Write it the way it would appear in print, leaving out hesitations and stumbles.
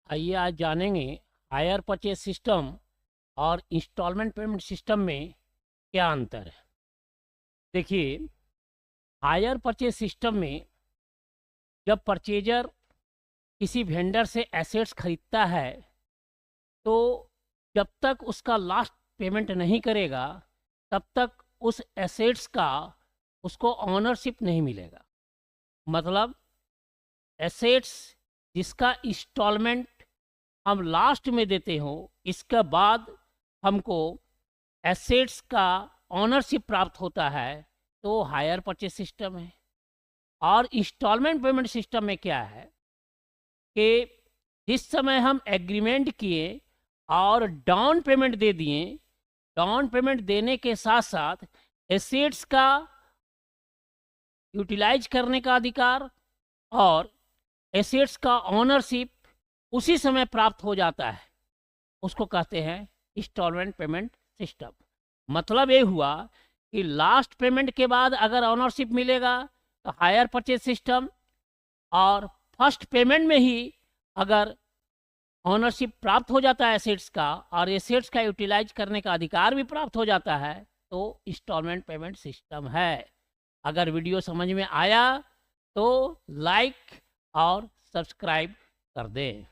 आइए आज जानेंगे हायर परचेज सिस्टम और इंस्टॉलमेंट पेमेंट सिस्टम में क्या अंतर है। देखिए, हायर परचेज सिस्टम में जब परचेजर किसी वेंडर से एसेट्स खरीदता है तो जब तक उसका लास्ट पेमेंट नहीं करेगा तब तक उस एसेट्स का उसको ऑनरशिप नहीं मिलेगा। मतलब एसेट्स जिसका इंस्टॉलमेंट हम लास्ट में देते हो इसके बाद हमको एसेट्स का ऑनरशिप प्राप्त होता है, तो हायर परचेज सिस्टम है। और इंस्टॉलमेंट पेमेंट सिस्टम में क्या है कि जिस समय हम एग्रीमेंट किए और डाउन पेमेंट दे दिए, डाउन पेमेंट देने के साथ साथ एसेट्स का यूटिलाइज करने का अधिकार और एसेट्स का ऑनरशिप उसी समय प्राप्त हो जाता है, उसको कहते हैं इंस्टॉलमेंट पेमेंट सिस्टम। मतलब ये हुआ कि लास्ट पेमेंट के बाद अगर ऑनरशिप मिलेगा तो हायर परचेज सिस्टम, और फर्स्ट पेमेंट में ही अगर ऑनरशिप प्राप्त हो जाता है एसेट्स का और एसेट्स का यूटिलाइज करने का अधिकार भी प्राप्त हो जाता है, तो इंस्टॉलमेंट पेमेंट सिस्टम है। अगर वीडियो समझ में आया तो लाइक और सब्सक्राइब कर दें।